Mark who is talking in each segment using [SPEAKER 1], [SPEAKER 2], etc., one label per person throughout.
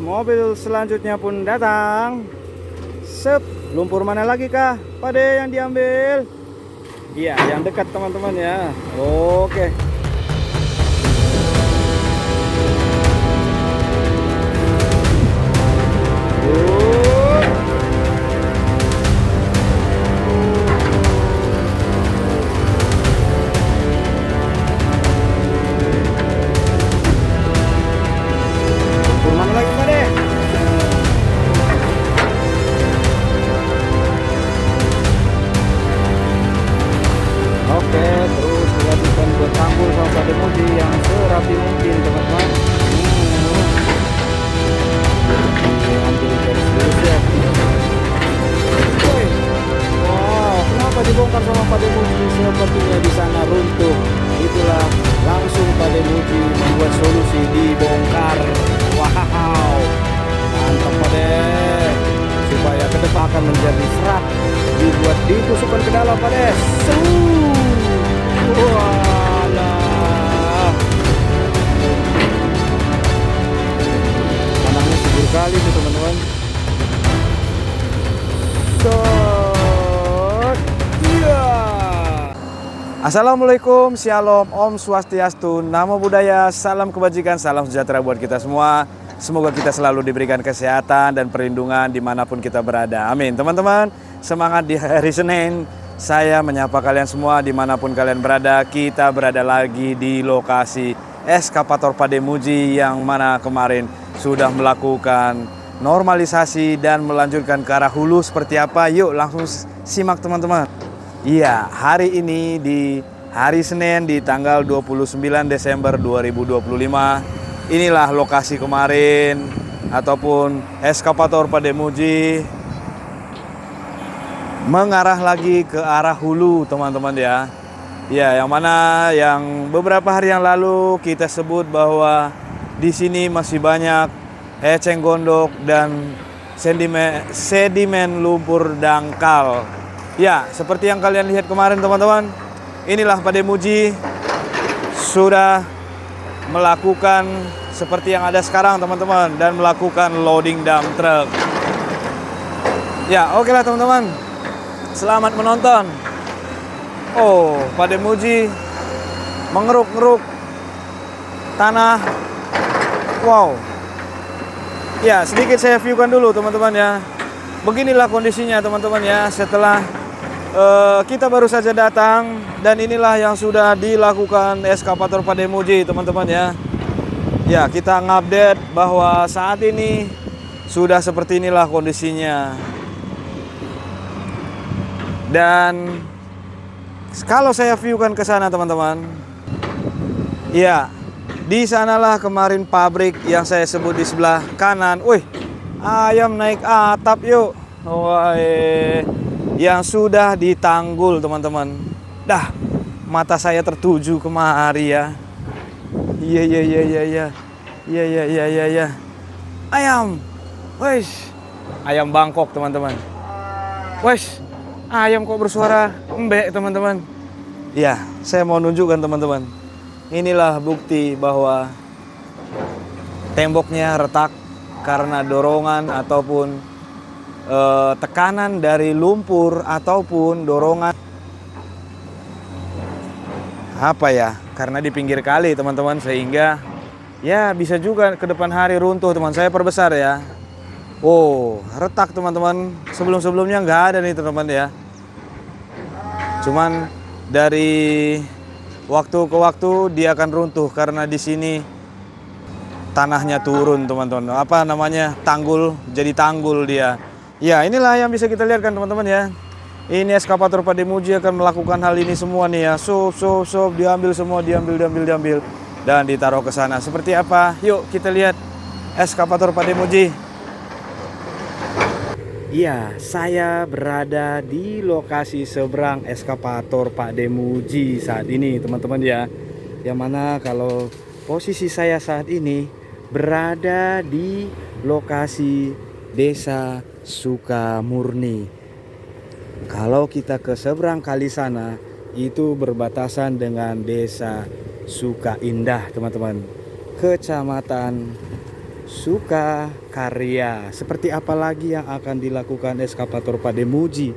[SPEAKER 1] mobil selanjutnya pun datang. Sep, lumpur mana lagi kah? Pade yang diambil? Iya, yang dekat teman-teman ya. Oke. Lumpur mana lagi pade? Oke, terus dilanjutkan buat tanggul sama Pak Demuji yang serapi mungkin teman-teman. Ambil garis lurusnya. Woi, wow, kenapa dibongkar sama Pak Demuji? Sepertinya di sana runtuh. Itulah langsung Pak Demuji membuat solusi dibongkar. Wow, mantap Pak De. Supaya ke depan akan menjadi serat, dibuat ditusukkan ke dalam Pak De. Walah, tanahnya subur kali tuh teman-teman. Iya. Assalamualaikum, shalom, om swastiastu, namo buddhaya, salam kebajikan, salam sejahtera buat kita semua. Semoga kita selalu diberikan kesehatan dan perlindungan dimanapun kita berada. Amin. Teman-teman, semangat di hari Senin. Saya menyapa kalian semua dimanapun kalian berada. Kita berada lagi di lokasi eskavator Pak Demuji yang mana kemarin sudah melakukan normalisasi dan melanjutkan ke arah hulu seperti apa. Yuk langsung simak teman-teman. Iya, hari ini di hari Senin di tanggal 29 Desember 2025. Inilah lokasi kemarin ataupun eskavator Pak Demuji mengarah lagi ke arah hulu teman-teman ya. Ya, yang mana yang beberapa hari yang lalu kita sebut bahwa di sini masih banyak eceng gondok dan sedimen lumpur dangkal. Ya, seperti yang kalian lihat kemarin teman-teman. Inilah Pak Demuji sudah melakukan seperti yang ada sekarang teman-teman dan melakukan loading dump truck. Ya, oke lah teman-teman. Selamat menonton. Oh, Pak Demuji mengeruk-ngeruk tanah. Wow. Ya, sedikit saya viewkan dulu teman-teman ya. Beginilah kondisinya teman-teman ya setelah kita baru saja datang dan inilah yang sudah dilakukan eskavator Pak Demuji teman-teman ya. Ya, kita ngupdate bahwa saat ini sudah seperti inilah kondisinya. Dan kalau saya viewkan ke sana teman-teman, ya, di sanalah kemarin pabrik yang saya sebut di sebelah kanan. Wih, ayam naik atap yuk. Wah, yang sudah ditanggul teman-teman. Dah, mata saya tertuju kemari ya. Iya. Ayam. Wes. Ayam Bangkok teman-teman. Wes. Ayam kok bersuara embek teman-teman. Ya, saya mau nunjukkan teman-teman. Inilah bukti bahwa temboknya retak karena dorongan ataupun tekanan dari lumpur ataupun dorongan apa ya, karena di pinggir kali teman-teman, sehingga ya bisa juga ke depan hari runtuh teman. Saya perbesar ya. Oh, retak teman-teman. Sebelum-sebelumnya nggak ada nih teman-teman ya. Cuman dari waktu ke waktu dia akan runtuh karena di sini tanahnya turun teman-teman. Apa namanya? Tanggul, jadi tanggul dia. Ya, inilah yang bisa kita lihat kan teman-teman ya. Ini eskavator Pak Demuji akan melakukan hal ini semua nih ya. Sob, diambil semua, diambil dan ditaruh ke sana. Seperti apa? Yuk kita lihat eskavator Pak Demuji. Iya, saya berada di lokasi seberang eskavator Pak Demuji saat ini teman-teman ya. Yang mana kalau posisi saya saat ini berada di lokasi Desa Sukamurni. Kalau kita ke seberang kali sana itu berbatasan dengan Desa Sukaindah teman-teman, Kecamatan Sukakarya. Seperti apa lagi yang akan dilakukan eskavator Pademuji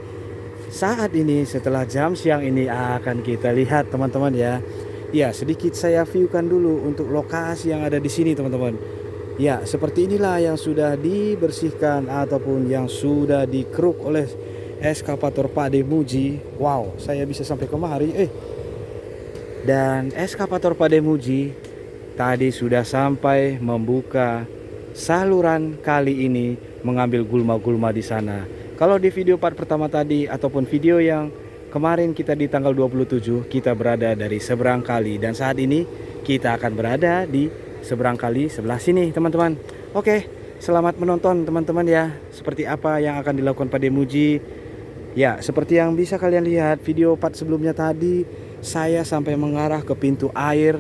[SPEAKER 1] saat ini setelah jam siang ini akan kita lihat teman-teman ya. Ya, sedikit saya viewkan dulu untuk lokasi yang ada di sini teman-teman. Ya, seperti inilah yang sudah dibersihkan ataupun yang sudah dikeruk oleh eskavator Pademuji. Wow, saya bisa sampai kemari. Dan eskavator Pademuji tadi sudah sampai membuka saluran kali ini, mengambil gulma-gulma di sana. Kalau di video part pertama tadi ataupun video yang kemarin kita di tanggal 27 kita berada dari seberang kali, dan saat ini kita akan berada di seberang kali sebelah sini teman-teman. Oke, selamat menonton teman-teman ya. Seperti apa yang akan dilakukan Pademuji. Ya, seperti yang bisa kalian lihat video part sebelumnya tadi, saya sampai mengarah ke pintu air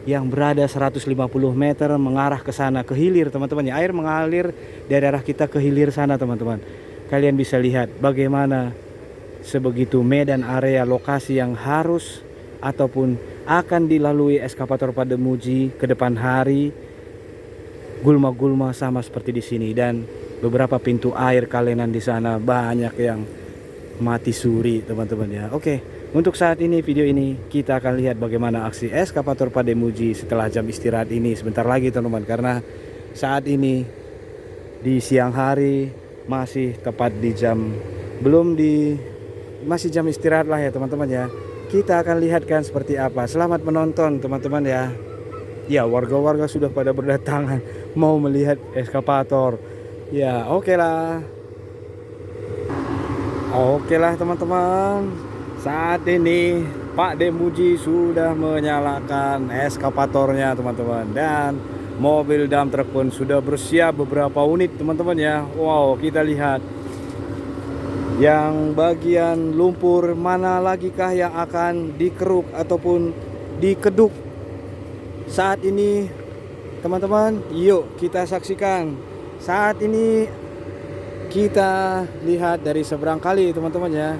[SPEAKER 1] yang berada 150 meter mengarah ke sana, ke hilir teman-teman ya. Air mengalir dari arah kita ke hilir sana teman-teman. Kalian bisa lihat bagaimana sebegitu medan area lokasi yang harus ataupun akan dilalui eskavator Pademuji ke depan hari. Gulma-gulma sama seperti di sini, dan beberapa pintu air kalenan di sana banyak yang mati suri teman-teman ya. Oke. Untuk saat ini video ini kita akan lihat bagaimana aksi eskavator Pademuji setelah jam istirahat ini sebentar lagi teman-teman, karena saat ini di siang hari masih tepat di jam masih jam istirahat lah ya teman-teman ya. Kita akan lihatkan seperti apa. Selamat menonton teman-teman ya. Ya, warga-warga sudah pada berdatangan mau melihat eskavator. Ya, oke lah. Oke lah teman-teman. Saat ini Pademuji sudah menyalakan eskavatornya teman-teman, dan mobil dump truck pun sudah bersiap beberapa unit teman-teman ya. Wow, kita lihat yang bagian lumpur mana lagi kah yang akan dikeruk ataupun dikeduk saat ini teman-teman. Yuk kita saksikan. Saat ini kita lihat dari seberang kali teman-teman ya.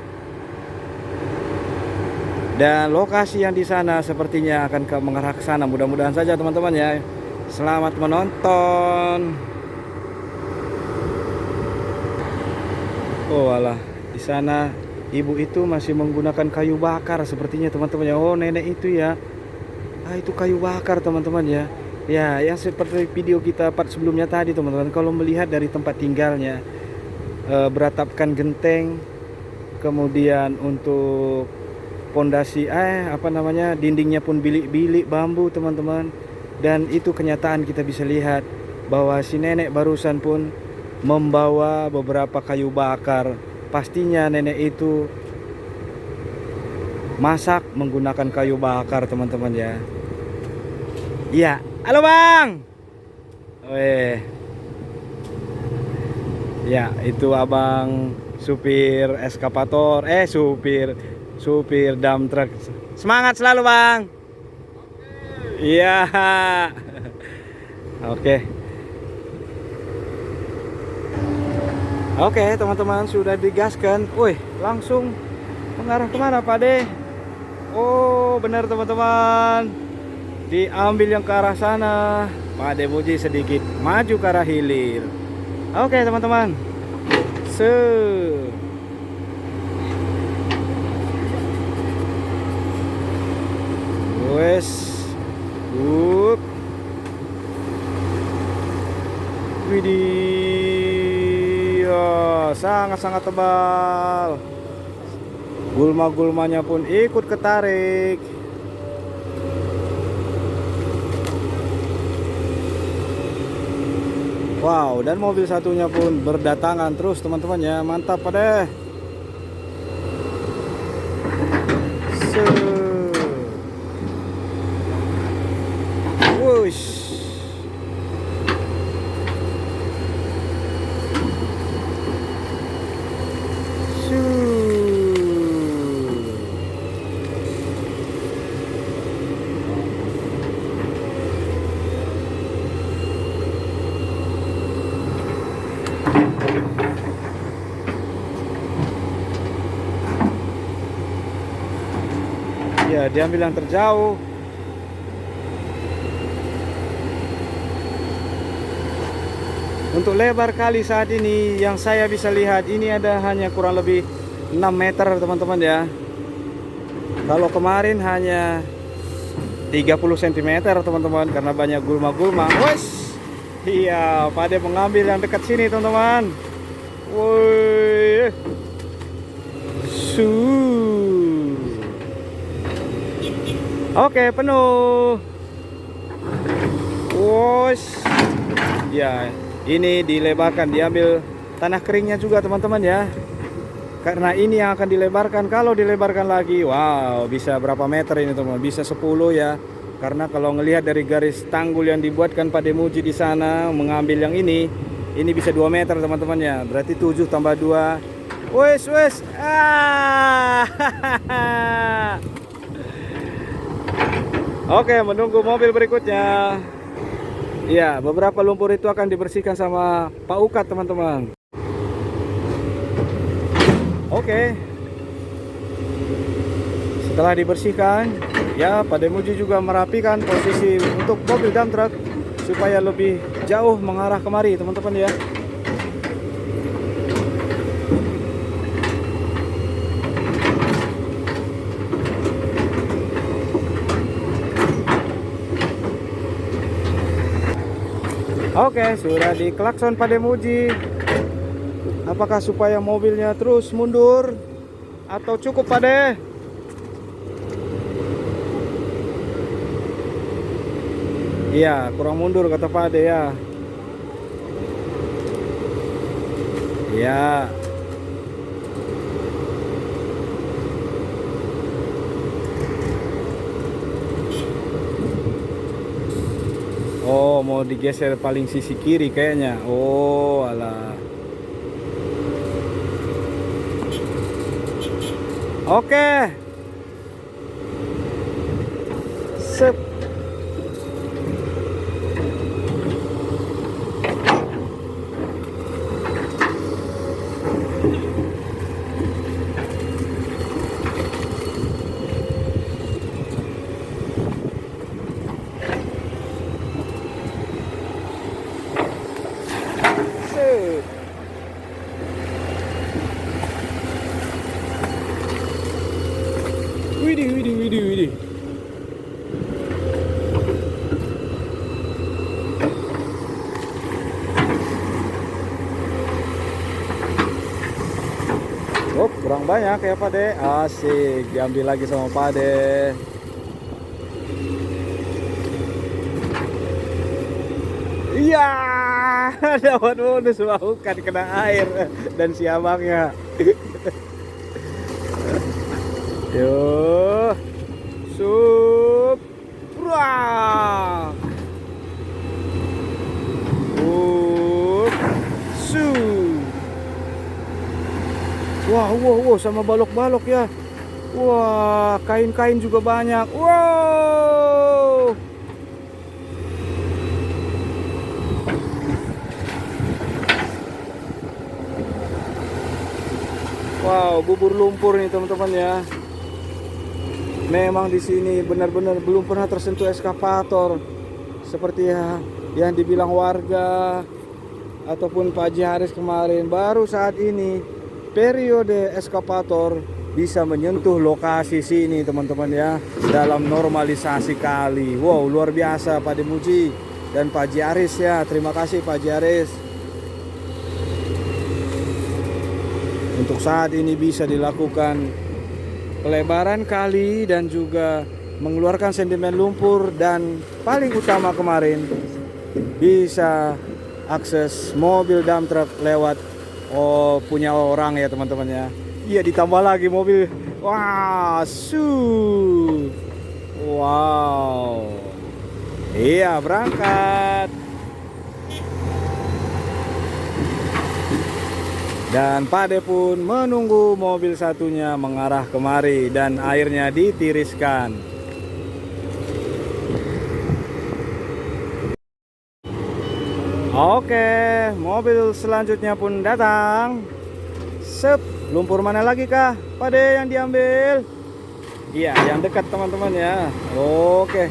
[SPEAKER 1] Dan lokasi yang di sana sepertinya akan mengarah ke sana. Mudah-mudahan saja teman-teman ya. Selamat menonton. Oh alah, di sana ibu itu masih menggunakan kayu bakar sepertinya teman-teman ya. Oh, nenek itu ya. Itu kayu bakar teman-teman ya. Ya, yang seperti video kita part sebelumnya tadi teman-teman. Kalau melihat dari tempat tinggalnya, beratapkan genteng, kemudian untuk pondasi dindingnya pun bilik-bilik bambu teman-teman. Dan itu kenyataan kita bisa lihat bahwa si nenek barusan pun membawa beberapa kayu bakar. Pastinya nenek itu masak menggunakan kayu bakar teman-teman ya. Iya, halo bang. Ya, itu abang supir eskavator, supir dump truck. Semangat selalu bang. Iya. Oke teman-teman, sudah digaskan. Wih, langsung mengarah kemana Pak De? Oh benar teman-teman, diambil yang ke arah sana. Pademuji sedikit maju ke arah hilir. Oke teman-teman. Widih, sangat-sangat tebal. Gulma-gulmanya pun ikut ketarik. Wow, dan mobil satunya pun berdatangan terus teman-teman ya. Mantap pada. Wush. Ya, diambil yang terjauh. Untuk lebar kali saat ini yang saya bisa lihat ini ada hanya kurang lebih 6 meter teman-teman ya. Kalau kemarin hanya 30 cm teman-teman karena banyak gulma-gulma. Wes, iya, Pak Ade mengambil yang dekat sini teman-teman. Woi, oke, penuh. Wos, ya, ini dilebarkan, diambil tanah keringnya juga teman-teman ya. Karena ini yang akan dilebarkan. Kalau dilebarkan lagi, wow, bisa berapa meter ini teman-teman? Bisa 10 ya. Karena kalau ngelihat dari garis tanggul yang dibuatkan Pak Demuji di sana mengambil yang ini bisa 2 meter teman-teman ya. Berarti 7 tambah 2. Wes. Oke, menunggu mobil berikutnya. Ya, beberapa lumpur itu akan dibersihkan sama Pak Ukat teman-teman. Oke. Setelah dibersihkan, ya Pak Demuji juga merapikan posisi untuk mobil dump truck supaya lebih jauh mengarah kemari teman-teman ya. Oke, sudah diklakson Pak Demuji. Apakah supaya mobilnya terus mundur atau cukup Pak De? Iya, kurang mundur kata Pak De ya. Iya. Oh, mau digeser paling sisi kiri kayaknya. Oh, alah. Oke. Sip. Sip. Widih. Oh, kurang banyak ya Pak De. Asik, diambil lagi sama Pak De. Iya, dapat bonus bukan kena air dan si abangnya. Yo, sup, prak, su. Wah, sama balok-balok ya. Wah, kain-kain juga banyak. Wow. Wow, bubur lumpur nih teman-teman ya. Memang di sini benar-benar belum pernah tersentuh eskavator seperti ya yang dibilang warga ataupun Pak Haji Haris kemarin. Baru saat ini periode eskavator bisa menyentuh lokasi sini teman-teman ya, dalam normalisasi kali. Wow, luar biasa Pak Demuji dan Pak Haji Haris ya. Terima kasih Pak Haji Haris. Untuk saat ini bisa dilakukan pelebaran kali dan juga mengeluarkan sedimen lumpur, dan paling utama kemarin bisa akses mobil dump truck lewat punya orang ya teman-teman ya. Iya, ditambah lagi mobil. Wah, wow. Iya, berangkat. Dan Pak De pun menunggu mobil satunya mengarah kemari dan airnya ditiriskan. Oke, mobil selanjutnya pun datang. Sep, lumpur mana lagi kah Pak De yang diambil? Iya, yang dekat teman-teman ya. Oke.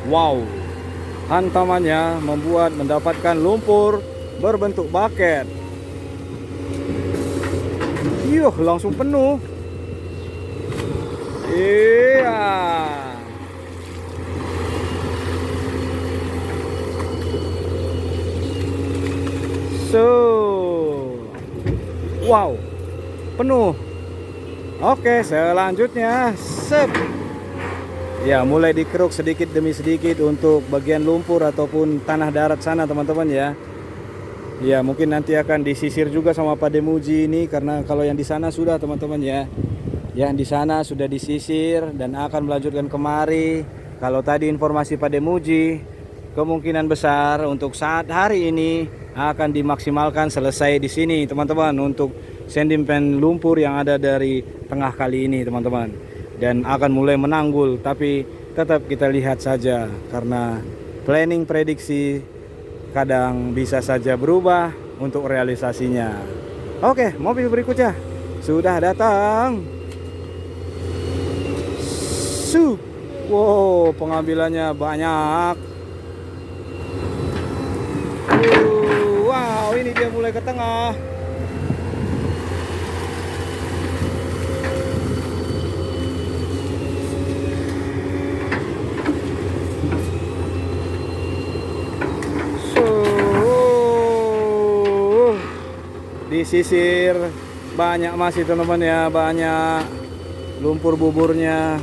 [SPEAKER 1] Wow, hantamannya mendapatkan lumpur berbentuk bucket. Yuh, langsung penuh. Iya. So, wow, penuh. Oke, selanjutnya, sep. Ya, mulai dikeruk sedikit demi sedikit untuk bagian lumpur ataupun tanah darat sana, teman-teman ya. Ya, mungkin nanti akan disisir juga sama Pak Demuji ini, karena kalau yang di sana sudah, teman-teman ya. Yang di sana sudah disisir dan akan melanjutkan kemari. Kalau tadi informasi Pak Demuji, kemungkinan besar untuk saat hari ini akan dimaksimalkan selesai di sini, teman-teman, untuk sedimen lumpur yang ada dari tengah kali ini, teman-teman, dan akan mulai menanggul. Tapi tetap kita lihat saja, karena planning prediksi kadang bisa saja berubah untuk realisasinya. Oke, mobil berikutnya sudah datang. Wow, pengambilannya banyak. Wow, ini dia mulai ke tengah. Disisir banyak masih, teman-teman ya, banyak lumpur buburnya.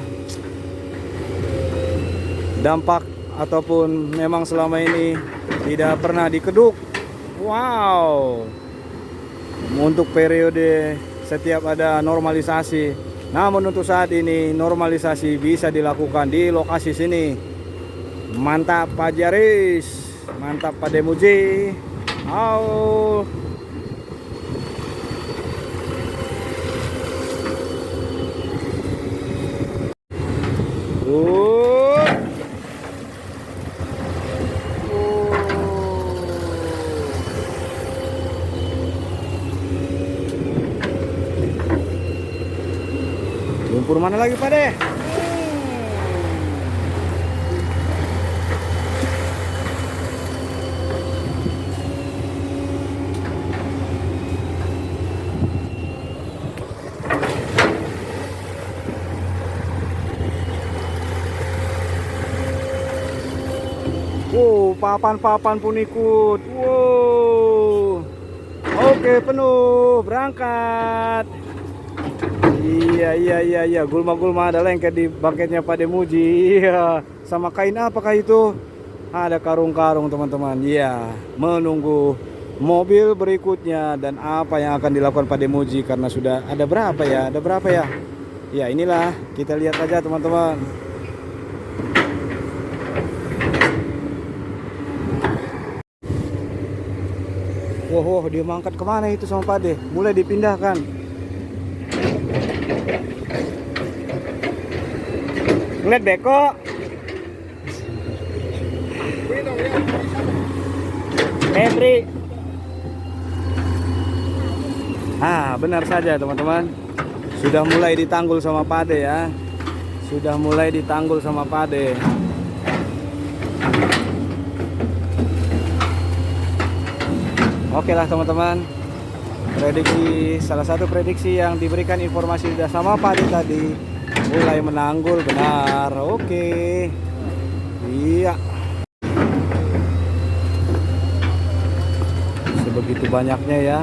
[SPEAKER 1] Dampak ataupun memang selama ini tidak pernah dikeduk. Wow, untuk periode setiap ada normalisasi. Namun untuk saat ini normalisasi bisa dilakukan di lokasi sini. Mantap Pak Jaris, mantap Pak Demuji. Lumpur mana lagi Pak De? Papan-papan pun ikut. Wow. Oke, penuh, berangkat. Iya. Gulma-gulma ada lengket di bucketnya Pak Demuji. Iya. Sama kain apakah itu? Ada karung-karung, teman-teman. Iya. Menunggu mobil berikutnya dan apa yang akan dilakukan Pak Demuji, karena sudah ada berapa ya? Ada berapa ya? Ya, inilah, kita lihat aja, teman-teman. Wow, dia mangkat kemana itu sama Pak De? Mulai dipindahkan. Ngeliat beko. Febri. Benar saja, teman-teman. Sudah mulai ditanggul sama Pak De ya. Sudah mulai ditanggul sama Pak De. Oke lah, teman-teman. Salah satu prediksi yang diberikan informasi sudah sama Pak De tadi, mulai menanggul, benar. Oke. Iya. Sebegitu banyaknya ya.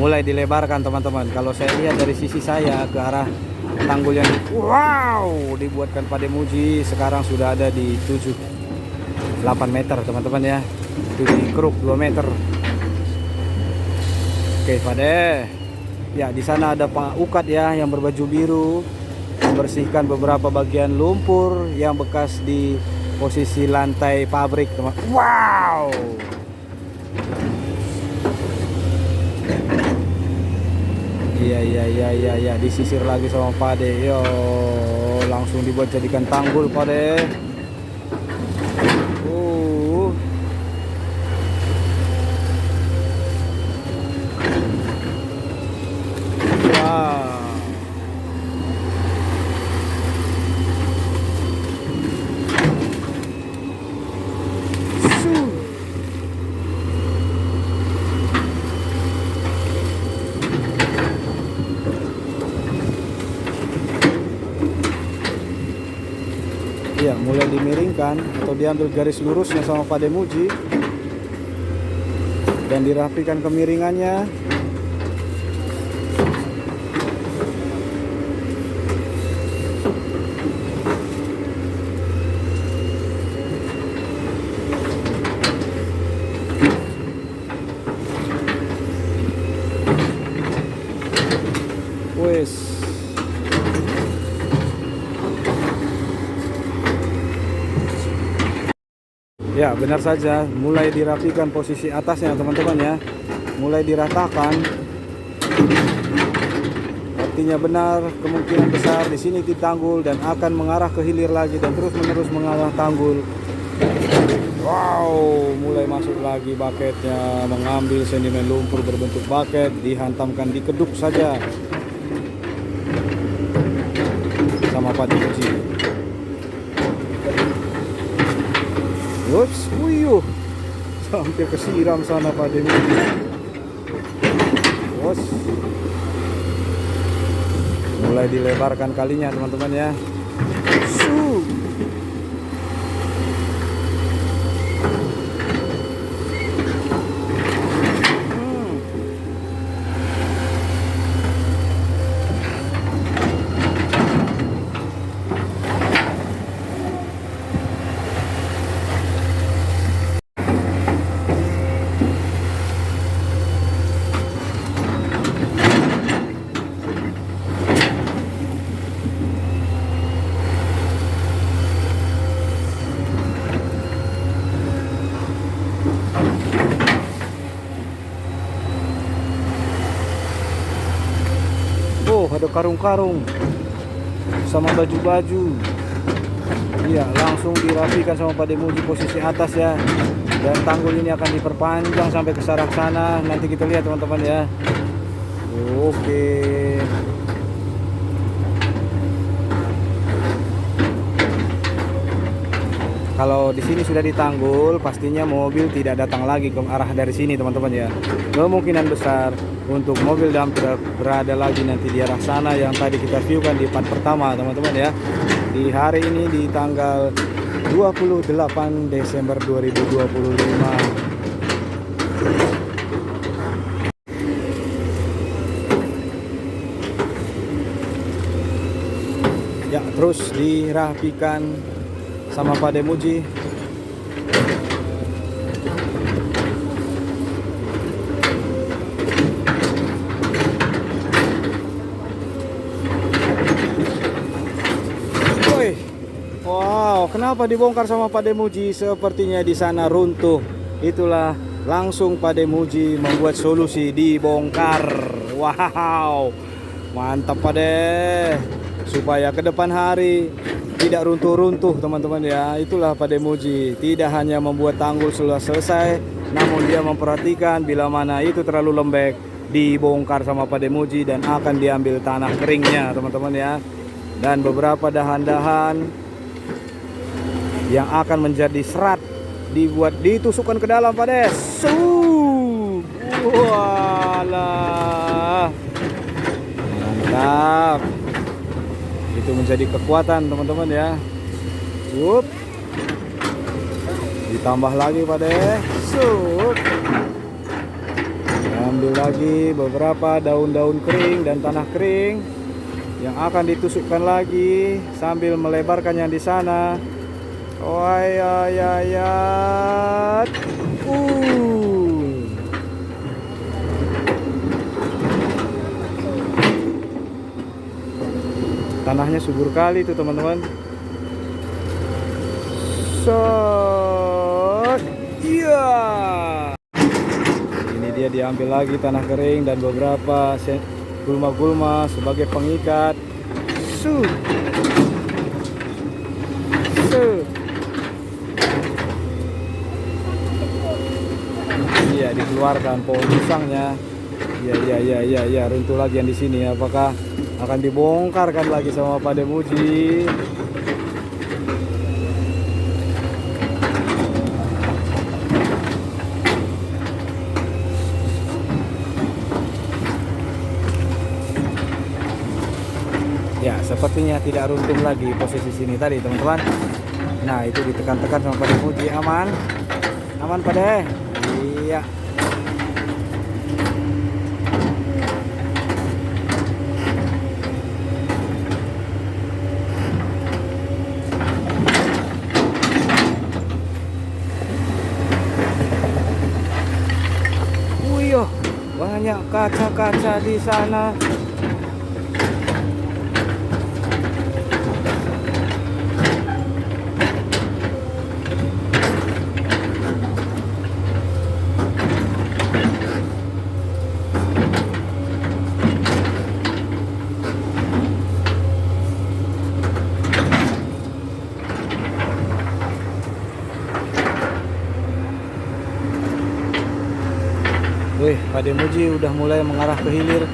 [SPEAKER 1] Mulai dilebarkan, teman-teman. Kalau saya lihat dari sisi saya ke arah tanggul yang dibuatkan Pak Demuji sekarang sudah ada di 8 meter, teman-teman ya. Itu di keruk 2 meter. Oke, Pak De. Ya, di sana ada Pak Ukat ya yang berbaju biru membersihkan beberapa bagian lumpur yang bekas di posisi lantai pabrik, teman. Wow. Iya iya iya iya iya, disisir lagi sama Pade. Yo, langsung dibuat jadikan tanggul Pade. Uh. Wow. Ya, mulai dimiringkan atau diambil garis lurusnya sama Pak Demuji dan dirapikan kemiringannya. Wes. Ya, benar saja, mulai dirapikan posisi atasnya teman-teman ya. Mulai diratakan. Artinya benar, kemungkinan besar di sini ditanggul dan akan mengarah ke hilir lagi dan terus-menerus mengarah tanggul. Wow, mulai masuk lagi baketnya, mengambil sedimen lumpur berbentuk baket, dihantamkan di keduk saja sama Pak Demuji. Ups, wuyuh, sampai kesiram sana Pak Demuji. Bos, mulai dilebarkan kalinya teman-teman ya. Oh, ada karung-karung sama baju-baju. Iya, langsung dirapikan sama Pak Demuji posisi atas ya. Dan tanggul ini akan diperpanjang sampai ke sarak sana. Nanti kita lihat teman-teman ya. Oke. Kalau di sini sudah ditanggul, pastinya mobil tidak datang lagi ke arah dari sini teman-teman ya. Kemungkinan besar untuk mobil dump truck berada lagi nanti di arah sana yang tadi kita viewkan di part pertama teman-teman ya. Di hari ini di tanggal 28 Desember 2025. Ya, terus dirapikan sama Pak Demuji. Woi, wow, kenapa dibongkar sama Pak Demuji? Sepertinya di sana runtuh. Itulah langsung Pak Demuji membuat solusi, dibongkar. Wow, mantap Pak De. Supaya ke depan hari tidak runtuh-runtuh teman-teman ya. Itulah Pak Demuji, tidak hanya membuat tanggul sudah selesai, namun dia memperhatikan bila mana itu terlalu lembek, dibongkar sama Pak Demuji dan akan diambil tanah keringnya teman-teman ya. Dan beberapa dahan-dahan yang akan menjadi serat dibuat ditusukkan ke dalam Pak Des. Walah, mantap. Itu menjadi kekuatan teman-teman ya. Sup. Ditambah lagi pada sup. Ambil lagi beberapa daun-daun kering dan tanah kering yang akan ditusukkan lagi sambil melebarkan yang di sana. Wayayayat. Tanahnya subur kali itu teman-teman. Iya. Ini dia diambil lagi tanah kering dan beberapa gulma-gulma sebagai pengikat. Su. Iya, dikeluarkan pohon pisangnya. Iya, runtuh lagi yang di sini. Apakah akan dibongkarkan lagi sama Pak Demuji? Ya, sepertinya tidak runtuh lagi posisi sini tadi, teman-teman. Nah, itu ditekan-tekan sama Pak Demuji. Aman Pak De. Iya. Wih, banyak kaca-kaca di sana. Wih, Pak Demuji udah mulai mengarah ke hilir.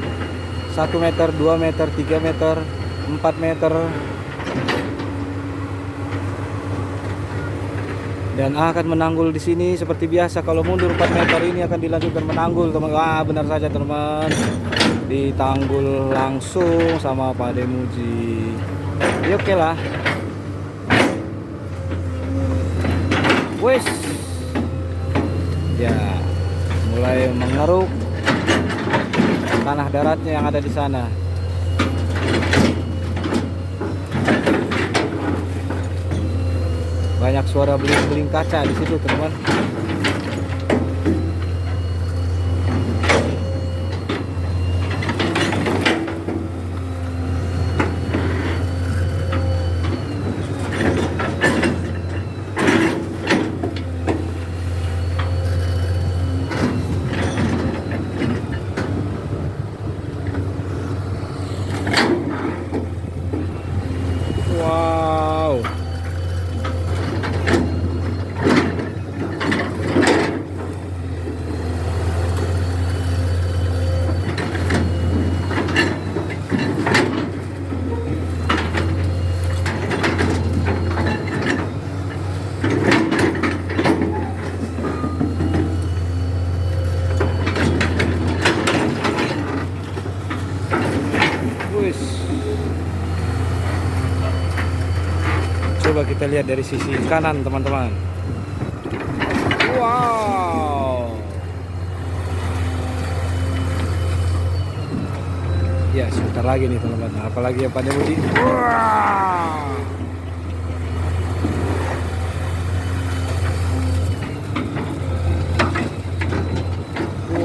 [SPEAKER 1] 1 meter, 2 meter, 3 meter, 4 meter. Dan akan menanggul di sini seperti biasa. Kalau mundur 4 meter ini akan dilanjutkan menanggul, teman. Wah, benar saja, teman. Ditanggul langsung sama Pak Demuji. Ya, oke lah. Wes. Ya, mulai mengeruk tanah daratnya yang ada di sana. Banyak suara beling-beling kaca di situ, teman. Wow. Wis. Coba kita lihat dari sisi kanan, teman-teman. Wow. Ya, sebentar lagi nih, teman-teman. Apalagi yang pada Budi.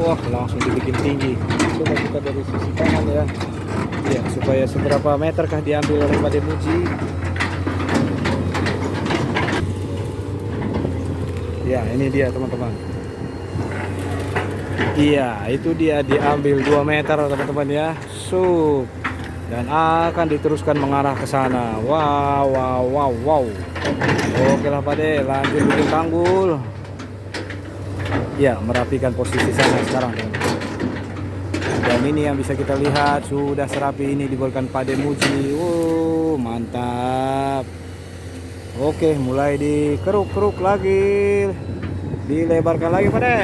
[SPEAKER 1] Wah, langsung dibikin tinggi. Coba kita dari sisi kanan ya. Ya, supaya seberapa meterkah diambil oleh Pak Demuji. Ya, ini dia, teman-teman. Iya, itu dia diambil 2 meter, teman-teman ya. Dan akan diteruskan mengarah ke sana. Wow. Oke lah Pak De, lanjut bikin tanggul. Ya, merapikan posisi sana sekarang, teman-teman. Dan ini yang bisa kita lihat, sudah serapi ini dibuatkan Pak Demuji. Mantap. Oke, mulai dikeruk-keruk lagi, dilebarkan lagi Pak De.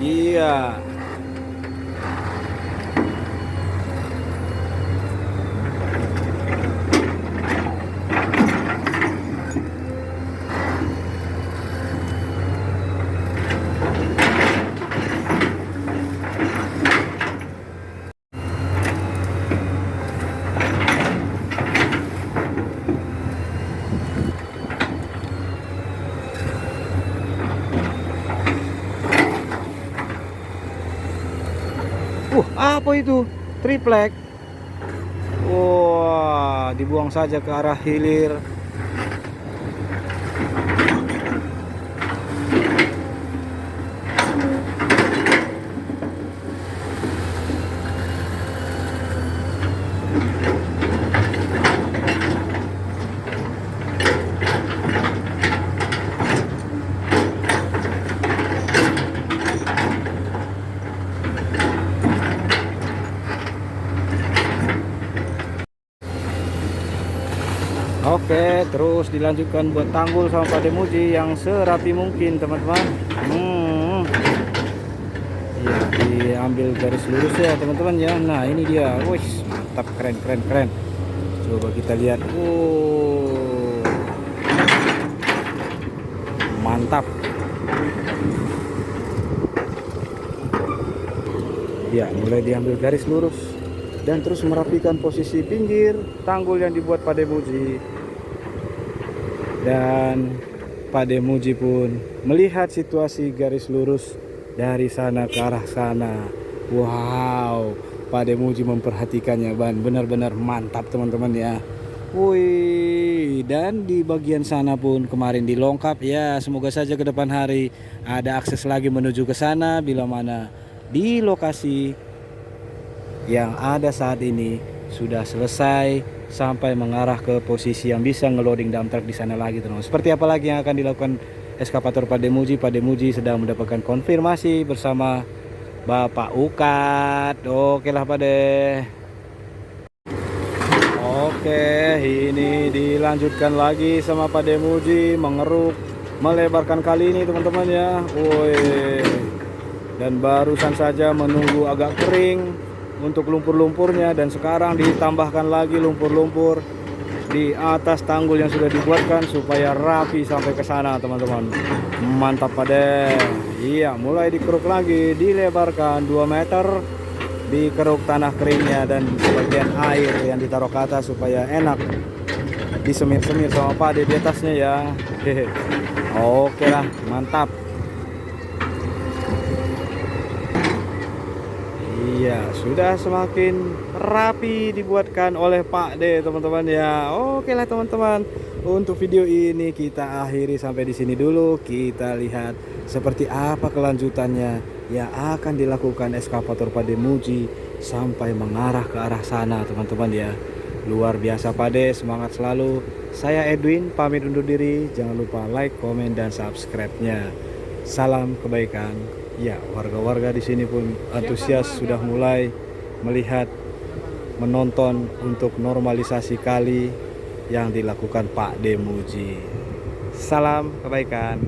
[SPEAKER 1] Iya. Apa itu? Triplek. Wah, dibuang saja ke arah hilir. Terus dilanjutkan buat tanggul sama Pak Demuji yang serapi mungkin teman-teman. Ya, diambil garis lurus ya teman-teman ya. Nah ini dia, wih mantap, keren keren keren. Coba kita lihat, mantap. Ya, mulai diambil garis lurus dan terus merapikan posisi pinggir tanggul yang dibuat Pak Demuji. Dan Pak Demuji pun melihat situasi garis lurus dari sana ke arah sana. Wow, Pak Demuji memperhatikannya, benar-benar mantap teman-teman ya. Wih, dan di bagian sana pun kemarin dilongkap ya. Semoga saja ke depan hari ada akses lagi menuju ke sana, bila mana di lokasi yang ada saat ini sudah selesai sampai mengarah ke posisi yang bisa ngeloading dump truck di sana lagi teman-teman. Seperti apa lagi yang akan dilakukan eskavator Pak Demuji? Pak Demuji sedang mendapatkan konfirmasi bersama Bapak Ukat. Oke lah Pak De. Oke, ini dilanjutkan lagi sama Pak Demuji mengeruk, melebarkan kali ini teman-teman ya. Woi. Dan barusan saja menunggu agak kering untuk lumpur-lumpurnya, dan sekarang ditambahkan lagi lumpur-lumpur di atas tanggul yang sudah dibuatkan supaya rapi sampai ke sana teman-teman. Mantap pada. Iya, mulai dikeruk lagi, dilebarkan 2 meter, dikeruk tanah keringnya dan sebagian air yang ditaruh ke atas supaya enak disemir-semir sama Pak di atasnya ya. Hehe. Oke lah, mantap. Iya, sudah semakin rapi dibuatkan oleh Pak D teman-teman ya. Oke lah teman-teman, untuk video ini kita akhiri sampai di sini dulu. Kita lihat seperti apa kelanjutannya yang akan dilakukan eskavator Pak Demuji sampai mengarah ke arah sana teman-teman ya. Luar biasa Pak D, semangat selalu. Saya Edwin pamit undur diri. Jangan lupa like, komen, dan subscribe-nya. Salam kebaikan. Ya, warga-warga di sini pun antusias sudah mulai melihat, menonton untuk normalisasi kali yang dilakukan Pak Demuji. Salam kebaikan.